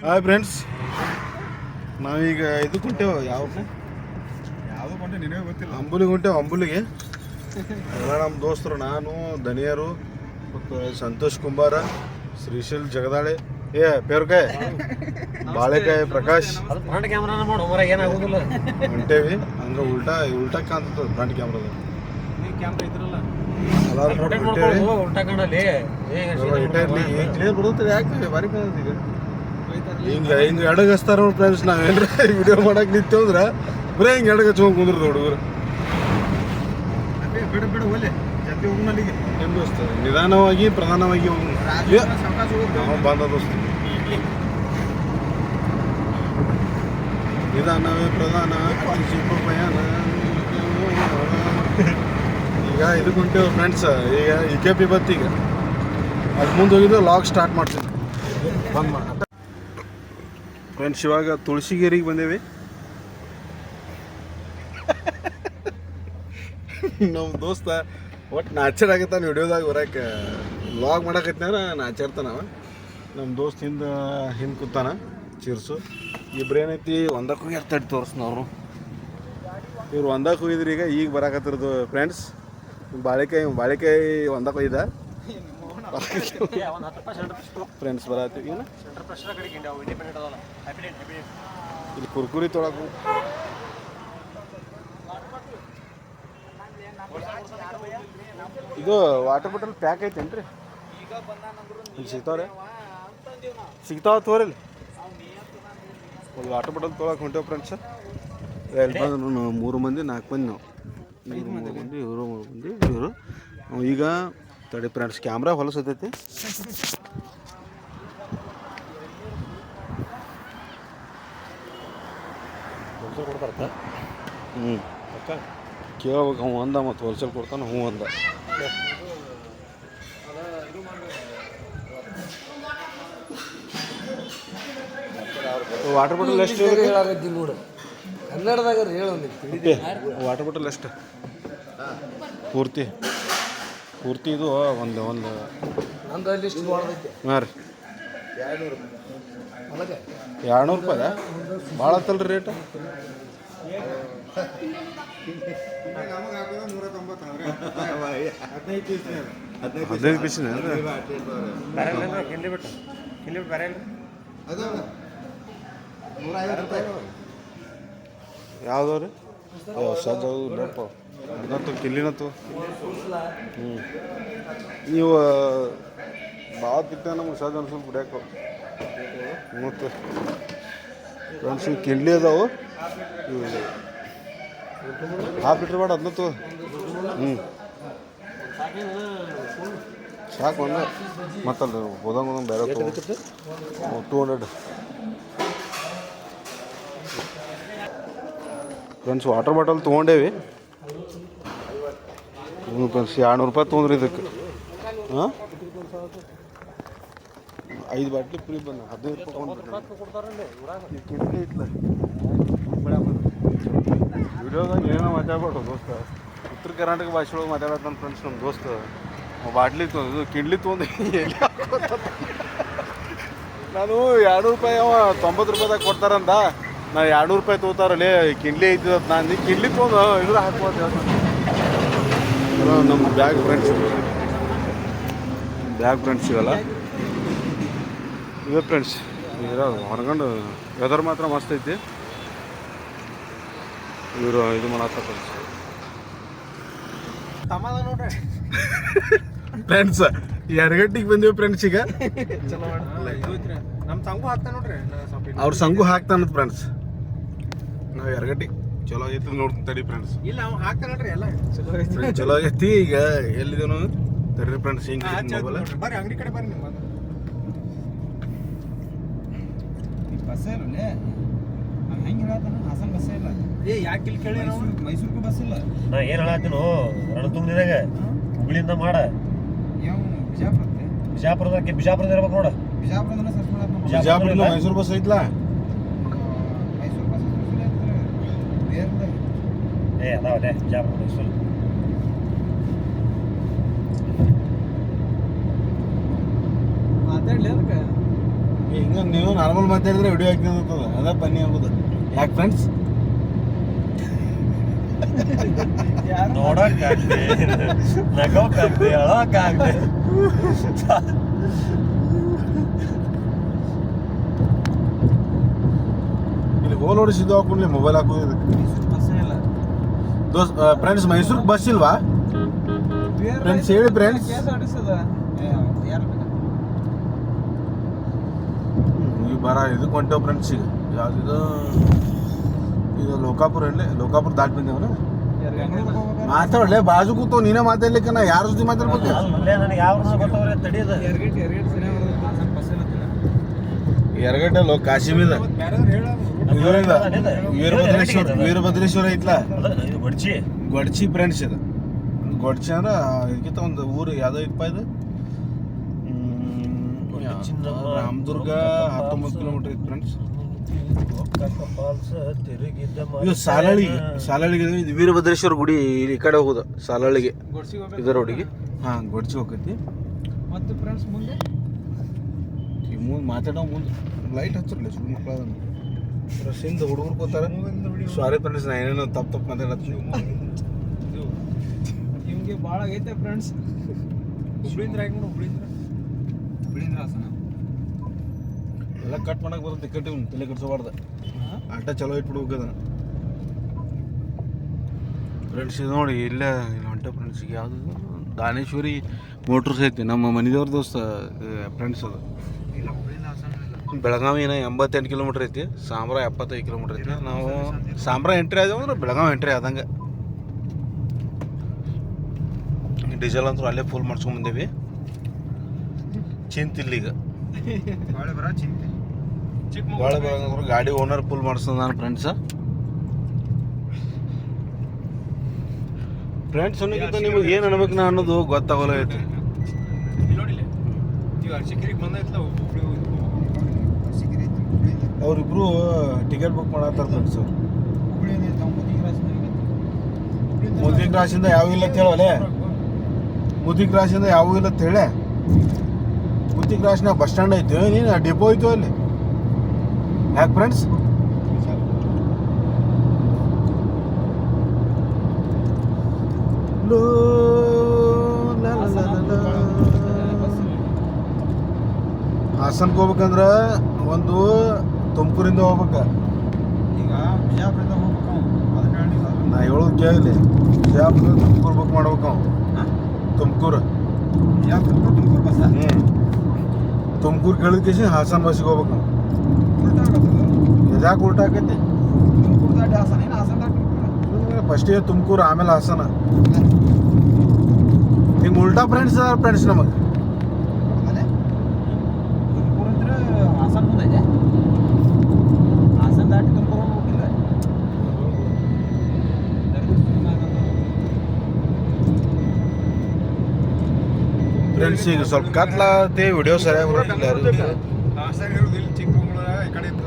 Hi friends, ನಾವೀಗ ಇದು ಹೊಂಟೇವು ಯಾವುದು ಕೊಂಡೆ ನಿನಗೆ ಗೊತ್ತಿಲ್ಲ. ಅಂಬುಲಿಗೆ ಹೊಂಟೇವು. ಅಂಬುಲಿಗೆ ಎಲ್ಲ ನಮ್ಮ ದೋಸ್ತರು, ನಾನು, ದನಿಯರು ಮತ್ತು ಸಂತೋಷ್ ಕುಂಬಾರ, ಶ್ರೀಶೈಲ್ ಜಗದಾಳೆ, ಪೇರ್ಕಾಯಿ, ಬಾಳೆಕಾಯಿ, ಪ್ರಕಾಶ್ ಏನಾಗುದಿಲ್ಲ ಹೊಂಟೇವಿ. ಅಂದ್ರೆ ಉಲ್ಟಾ ಕಾಣ್ತದೆ ಫ್ರಂಟ್ ಕ್ಯಾಮ್ರಾದ. ಕ್ಲಿಯರ್ ಬರುತ್ತೆ. ಯಾಕೆ ಬಾರಿ ಕಾಣುತ್ತೆ ಈಗ ಹಿಂಗೆ ಎಡಗಸ್ತಾರ ನೋಡಿ ಫ್ರೆಂಡ್ಸ್. ನಾವೇನ್ರ ವಿಡಿಯೋ ಮಾಡಕ್ಕೆ ನಿಂತೇವೆ ಅಂದ್ರೆ ಬರೀ ಹಿಂಗೆ ಎಡಗಚ್ಕೊಂಡು ಕುಂದ್ರದು ಹುಡುಗರು. ಬಿಡ ಬಿಡ ಒಲೆ ಜಲ್ದಿ ಹೋಗೋಣ ಅಲ್ಲಿಗೆ. ಏನು ದೋಸ್ತ, ನಿಧಾನವಾಗಿ ಪ್ರಧಾನವಾಗಿ ಹೋಗಿ ಬಂದ ದೋಸ್ತ. ನಿಧಾನವೇ ಪ್ರಧಾನ, ಶಿಲ್ಪ ಪ್ರಯಾಣ. ಈಗ ಇದಕ್ಕೆ ಹೊಂಟೇವು ಫ್ರೆಂಡ್ಸ್. ಈಗ IKP ಬತ್ತು. ಈಗ ಅದು ಮುಂದೆ ಹೋಗಿದ್ದು ಲಾಗ್ ಸ್ಟಾರ್ಟ್ ಮಾಡ್ತೀನಿ. ಬಂದ್ ಮಾಡ ಫ್ರೆಂಡ್ಸ್. ಇವಾಗ ತುಳಸಿಗೇರಿಗೆ ಬಂದೇವಿ. ನಮ್ಮ ದೋಸ್ತ ಒಟ್ಟು ನಾಚರ್ ಆಗತ್ತಾನ ವಿಡಿಯೋದಾಗ ಬರೋಕೆ. ವ್ಲಾಗ್ ಮಾಡಕತ್ನಾರ ನಾಚರ್ತಾನ. ನಮ್ಮ ದೋಸ್ತ ಹಿಂದೆ ಕೂತಾನ ಚಿರ್ಸು. ಇಬ್ರು ಏನೈತಿ ಒಂದಕ್ಕೆ ಹೋಗಿ ತಡಿ ತೋರಿಸ್ನವ್ರು. ಇವ್ರು ಒಂದಕ್ಕೆ ಹೋಗಿದ್ರಿ. ಈಗ ಬರಾಕತ್ತಿರೋದು ಫ್ರೆಂಡ್ಸ್. ಬಾಳೆಕಾಯಿ ಒಂದಕ್ಕೆ ಹೋಗಿದ್ದ ಫ್ರೆಂಡ್ಸ್. ಬರತ್ತೀವಿ ಇಲ್ಲಿ ಕುರ್ಕುರಿ ತೊಳಕು. ಇದು ವಾಟರ್ ಬಾಟಲ್ ಪ್ಯಾಕ್ ಐತೇನ್ರಿ? ಇಲ್ಲಿ ಸಿಗ್ತಾವ ತೋರಿ. ಒಂದು ವಾಟರ್ ಬಾಟಲ್ ತೊಳಕ್ಕೆ ಹೊಂಟೇವು ಫ್ರೆಂಡ್ಸ್. ಎಲ್ಲಿ ಬಂದ್ರು 3 ಮಂದಿ 4 ಮಂದಿ. ನಾವು 3 ಮಂದಿ, ಇವರು 3 ಮಂದಿ, ಇವರು. ಈಗ ತಡಿ ಫ್ರೆಂಡ್ಸ್, ಕ್ಯಾಮ್ರಾ ಹೊಲಸತೈತಿ. ಕೇಳ್ಬೇಕು. ಅವ ಅಂದ ಮತ್ತು ಹೋಲ್ಸೇಲ್ ಕೊಡ್ತಾನೆ. ಹ್ಞೂ ಅಂದ. ವಾಟರ್ ಬಾಟಲ್ ಎಷ್ಟು ಹೇಳಾಗತ್ತಿ ನೋಡು, ಕನ್ನಡದಾಗ ಹೇಳೋ. ವಾಟರ್ ಬಾಟಲ್ ಎಷ್ಟು ಪೂರ್ತಿ ಇದು? ಒಂದು ನಂದು ಅಲ್ಲಿ ಇಷ್ಟು ಮಾಡ್ದೈತೆ. ಹಾಂ ರೀ, 200 ರೂಪಾಯಿ. ಭಾಳ ಆತಲ್ರಿ ರೇಟ್. 15 ಪೀಸಿನ ಯಾವ್ದವ್ರಿ? ಹೊಸದವು ಲಪ್ಪ ಅದನ್ನತ್ತು ಕಿಲ್ಲಿನತ್ತು. ನೀವು ಭಾಳ ತಿಟ್ಟ ನಮ್ಗೆ ಹೊಸದು ಅನ್ಸಲ್ ಕುಡಿಯಾಕ. ಮತ್ತು ಫ್ರೆಂಡ್ಸ್, ಕಿಡ್ಲಿ ಅದಾವು. ಇವು 1/2 ಲೀಟ್ರ್ ಬೇಡ, ಅದನ್ನತ್ತು. ಸಾಕು ಒಂದು. ಮತ್ತಲ್ಲ ಹೋದಂಗೆ ಬೇರೆ 200 ಫ್ರೆಂಡ್ಸ್. ವಾಟರ್ ಬಾಟಲ್ ತೊಗೊಂಡೇವಿ ಫ್ರೆಂಡ್ಸ್. 200 ರೂಪಾಯಿ ತೊಗೊಂಡ್ರಿ ಇದಕ್ಕೆ. ಹಾಂ, 5 ಬಾಟ್ಲಿ ಫ್ರೀ ಬಂದ. 15 ರೂಪಾಯಿ ಕಿಡ್ಲಿ ಐತ್ಲ. ವಿಡಿಯೋದಾಗ ಏನೋ ಮಾತಾಡ್ಬೇಡ ದೋಸ್ತ. ಉತ್ತರ ಕರ್ನಾಟಕ ಭಾಷೆ ಒಳಗೆ ಮಾತಾಡತ್ತಾನ ಫ್ರೆಂಡ್ಸ್ ನಮ್ಮ ದೋಸ್ತ. ಬಾಟ್ಲಿ ಇದು ಕಿಡ್ಲಿ ತೊಗೊಂಡು ಎಲ್ಲಿ ನಾನು 200 ರೂಪಾಯಿ, ಅವ 90 ರೂಪಾಯಿದಾಗ ಕೊಡ್ತಾರಂತ. ನಾ 200 ರೂಪಾಯಿ ತೊಗೋತಾರಲ್ಲೇ ಕಿಡ್ಲಿ ಐತಿದ. ನಾನು ಕಿಡ್ಲಿ ತೊಗೊಂಡು ಇದ್ರ ಹಾಕ್ಬೋದು. ನಮ್ಮ ಬ್ಯಾಗ್ ಫ್ರೆಂಡ್ಸ್ ಇವೆಲ್ಲ ಇವೆ ಫ್ರೆಂಡ್ಸ್. ಇರೋದು ಹೊರಗಂಡು ವೆದರ್ ಮಾತ್ರ ಮಸ್ತ್ ಐತಿ. ಇವರು ಇದು ಮಾಡತ್ತ ಫ್ರೆಂಡ್ಸ್. ನೋಡ್ರಿ ಫ್ರೆಂಡ್ಸ್, 2 ಗಂಟೆಗೆ ಬಂದೀವಿ ಫ್ರೆಂಡ್ಸ್. ಈಗ ಚಲೋ ಮಾಡ್ತಿಲ್ಲ. ನಮ್ಮ ಸಂಗು ಹಾಕ್ತಾನ ನೋಡ್ರಿ. ಅವ್ರ ಸಂಗು ಹಾಕ್ತಾನತ್ ಫ್ರೆಂಡ್ಸ್. ನಾವು 2 ಗಂಟೆಗೆ ಚಲೋ ಆಗೈತಿ ನೋಡ್ತೀನಿ ತಡಿ ಫ್ರೆಂಡ್ಸ್. ಇಲ್ಲ, ಅವ್ನು ಹಾಕ್ತಾನ ನೋಡ್ರಿ. ಎಲ್ಲ ಚಲೋ ಆಗೈತಿ. ಈಗ ಎಲ್ಲಿದೇನು ತಡ್ರಿ ಫ್ರೆಂಡ್ಸ್. ಹಿಂಗೆ ಮೊಬೈಲ್ ಬರ್ರಿ, ಅಂಗಡಿ ಕಡೆ ಬರ್ರಿ. ನಿಮ್ಮ ಬಸ್ ಇಲ್ಲ ಹೆಂಗೆ ಹೇಳತ್ತಾನ? ಹಾಸನ ಬಸ್ ಇಲ್ಲ. ಯಾಕೆ ಇಲ್ಲಿ ಕೇಳಿ? ಮೈಸೂರಿಗೂ ಬಸ್ ಇಲ್ಲ. ನಾ ಏನು ಹೇಳತ್ತೀನೋ, ರಣತುಂಗದಾಗ ಹುಬ್ಳಿಯಿಂದ ಮಾಡ. ಯಾವ ಬಿಜಾಪುರದ ಇರ್ಬೇಕು ನೋಡ. ಬಿಜಾಪುರದಿಂದ ಸರ್ಚ್ ಮಾಡಪ್ಪ. ಬಿಜಾಪುರದಿಂದ ಮೈಸೂರು ಬಸ್ ಐತ್ಲಾ? ಮೈಸೂರು ಬಸ್ ಬೇರೆ ಅದಾವಲ್ಲೇ ಬಿಜಾಪುರ ಮೈಸೂರು. ಮಾತಾಡ್ಲಿ ಅದಕ್ಕೆ ಹಿಂಗೆ ನೀವು ನಾರ್ಮಲ್ ಮಾತಾಡಿದ್ರೆ ವಿಡಿಯೋ ಹಾಕಿರ್ತದ ಅದ ಬನ್ನಿ ಅಂಬುದು ಯಾಕೆ ಫ್ರೆಂಡ್ಸ್ ನೋಡಕ್ಕಾಗ್ದೆ ನಗೋಕ್ಕಾಗ್ದೆ ಅಳಕ್ಕಾಗ್ದೆ ಇಲ್ಲಿ ಹೋಲ್ ಹೊಡಿಸಿದ್ದು ಹಾಕೊಂಡ್ಲಿ ಮೊಬೈಲ್ ಹಾಕೋದು ಇದಕ್ಕೆ ಬಸ್ಸೇ ಇಲ್ಲ ದೋಸ್ತ್ ಫ್ರೆಂಡ್ಸ್ ಮೈಸೂರಿಗೆ ಬಸ್ ಇಲ್ವಾ ಫ್ರೆಂಡ್ಸ್ ಹೇಳಿ ಫ್ರೆಂಡ್ಸ್ KSRTC ಯಾರು ಈಗ ಬರ ಇದಕ್ಕೆ ಹೊಂಟೇವು ಫ್ರೆಂಡ್ಸ್ ಈಗ ಯಾವ್ದಿದು ಇದು ಲೋಕಾಪುರ ಎಲ್ಲಿ ಲೋಕಾಪುರ ದಾಟಿ ಬಂದೇವನ ಮಾತಾಡಲೇ ಬಾಜು ಕೂತವ್ ನೀನೇ ಮಾತಾಡ್ಲಿಕ್ಕೆ ನಾ ಯಾರ ಜೊತೆ ಮಾತಾಡ್ಬೇಕು ಅಲ್ಲೇ ನನಗೆ ಯಾವ ಗೊತ್ತವ್ರೆ ತಡಿಯೋದು ಎರಗಡ್ಡೆ ಲೋ ಕಾಶಿಮಿದ ಇದರಿಂದ ವೀರಭದ್ರೇಶ್ವರ ಐತ್ಲ ಇದು ಬಡ್ಚಿ ಗೊಡ್ಚಿ ಫ್ರೆಂಡ್ಸ್ ಇದು ಗೊಡ್ಚಿ ಅಂದ್ರೆ ಇದಕ್ಕಿಂತ ಒಂದು ಊರು ಯಾವ್ದೋ ಇಪ್ಪ ಇದು ರಾಮದುರ್ಗ 19 ಕಿಲೋಮೀಟರ್ ಐತೆ ಫ್ರೆಂಡ್ಸ್ ಇದು ಸಾಲಳಿಗೆ ಇದು ವೀರಭದ್ರೇಶ್ವರ ಗುಡಿ ಈ ಕಡೆ ಹೋಗುದು ಸಾಲಳಿಗೆ ಇದರ ರೋಡಿಗೆ ಹಾಂ ಗೊಡ್ಚಿ ಹೋಗೈತಿ ಮತ್ತು ಫ್ರೆಂಡ್ಸ್ ಮುಂದೆ ಈಗ ಮುಂದೆ ಮಾತಾಡೋ ಮುಂದೆ ಲೈಟ್ ಹಚ್ಚಿರಲಿ ಸುಳ್ಳು ಮಕ್ಕಳು ಅದನ್ನು ರಶಿಂದ ಹುಡುಗರು ಕೂತಾರೆ ಸಾರಿ ಫ್ರೆಂಡ್ಸ್ ನಾ ಏನೇನೋ ತಪ್ಪು ಮಾತಾಡತ್ತೀನಿ ನಿಮಗೆ ಭಾಳ ಆಗೈತೆ ಫ್ರೆಂಡ್ಸ್ ಹುಬ್ಳಿಂದ್ರ ಹಾಕೊಂಡು ಹುಬ್ಳಿಂದ್ರ ಹಾಸನ ಎಲ್ಲ ಕಟ್ ಮಾಡಕ್ಕೆ ಬರುತ್ತೆ ಟಿಕೆಟ್ ಇವ್ನು ತಲೆ ಕಟ್ಸಬಾರ್ದು ಆಟ ಚಲೋ ಇಟ್ಬಿಡ್ಬೇಕು ಅದನ್ನು ಫ್ರೆಂಡ್ಸ್ ಇದು ನೋಡಿ ಇಲ್ಲೇ ಇಲ್ಲಿ ಹೊಂಟೆ ಫ್ರೆಂಡ್ಸ್ ಈಗ ಯಾವುದು ದಾನೇಶ್ವರಿ ಮೋಟ್ರಸ್ ಐತಿ ನಮ್ಮ ಮನೆದೇವ್ರ ದೋಸ್ತ ಫ್ರೆಂಡ್ಸ್ ಅದು ಬೆಳಗಾವಿ ಏನೋ 88 ಕಿಲೋಮೀಟ್ರ್ ಐತಿ ಸಾಂಬ್ರಾ 75 ಕಿಲೋಮೀಟ್ರ್ ಐತಿ ನಾವು ಸಾಂಬ್ರಾ ಎಂಟ್ರಿ ಆದೇವು ಅಂದ್ರೆ ಬೆಳಗಾವಿ ಎಂಟ್ರಿ ಆದಂಗೆ ಡೀಸೆಲ್ ಅಂತೂ ಅಲ್ಲೇ ಫುಲ್ ಮಾಡ್ಸ್ಕೊಂಬಂದೇವಿ ಚಿಂತಿಲ್ಲೀಗ ಭಾಳ ಬರಂದ್ರೆ ಗಾಡಿ ಓನರ್ ಫುಲ್ ಮಾಡಿಸ್ತದ ನಾನು ಫ್ರೆಂಡ್ಸ ಫ್ರೆಂಡ್ಸ್ ಅನ್ನೋಕ್ಕಿಂತ ನಿಮಗೆ ಏನು ಅನ್ಬೇಕು ನಾ ಅನ್ನೋದು ಗೊತ್ತಾಗಲ್ಲ ಐತಿ ಅವ್ರಿಬ್ರು ಟಿಕೆಟ್ ಬುಕ್ ಮಾಡತ್ತಾರ ಫ್ರೆಂಡ್ಸ್ ಅವ್ರು ಮುದಿಕ್ ರಾಶಿಂದ ಯಾವ ಇಲ್ಲ ಅಂತ ಹೇಳಲೆ ಮುದಿಕ್ ರಾಶಿಂದ ಯಾವ ಇಲ್ಲ ಅಂತ ಹೇಳೆ ಮುದಿಕ್ ರಾಶಿನಾಗ ಬಸ್ ಸ್ಟ್ಯಾಂಡ್ ಐತಿ ನೀನು ಡಿಪೋ ಐತು ಅಲ್ಲಿ ಯಾಕೆ ಫ್ರೆಂಡ್ಸ್ ಹಾಸನ್ಗೆ ಹೋಗ್ಬೇಕಂದ್ರೆ ಒಂದು ತುಮಕೂರಿಂದ ಹೋಗ್ಬೇಕು ಈಗ ಬಿಜಾಪುರದಿಂದ ಹೋಗ್ಬೇಕು ಅದಕ್ಕೆ ನಾ ಹೇಳೋದು ಕೇಳಲಿ ಬಿಜಾಪುರ ತುಮಕೂರು ಬುಕ್ ಮಾಡ್ಬೇಕು ಅವ ತುಮಕೂರು ಬಿಜಾಪುರದಿಂದ ತುಮಕೂರು ಬಸ್ ತುಮಕೂರು ಕೇಳಿದ ಕೇಸಿ ಹಾಸನ್ ಬಸ್ಸಿಗೆ ಹೋಗ್ಬೇಕು ನಾವು ಉಲ್ಟಾ ಆಗತ್ತದ ಇದ್ಯಾಕೆ ಉಲ್ಟಾ ಆಕೈತಿ ತುಮಕೂರು ದಾಟಿ ಹಾಸನ ಏನು ಹಾಸನ ದಾಟಿ ತುಮಕೂರು ಫಸ್ಟಿಗೆ ತುಮಕೂರು ಆಮೇಲೆ ಹಾಸನ ಹಿಂಗೆ ಉಲ್ಟಾ ಫ್ರೆಂಡ್ಸ್ ಅದಾರ ಫ್ರೆಂಡ್ಸ್ ನಮಗೆ ಅದೇ ತುಮಕೂರು ಅಂದ್ರೆ ಹಾಸನ ಮುಂದೆ ಇದೆ ಹಾಸನ ದಾಟಿ ತುಮಕೂರು ಹೋಗಿಲ್ಲ ಫ್ರೆಂಡ್ಸ್ ಈಗ ಸ್ವಲ್ಪ ಕತ್ಲಾತಿ ವಿಡಿಯೋ ಸರಿಯಾಗಿ ಬರೋದಿಲ್ಲ ಹಾಸನ ಇರೋದು ಇಲ್ಲಿ ಚಿಕ್ಕಮಗಳೂರು ಈ ಕಡೆ ಇತ್ತು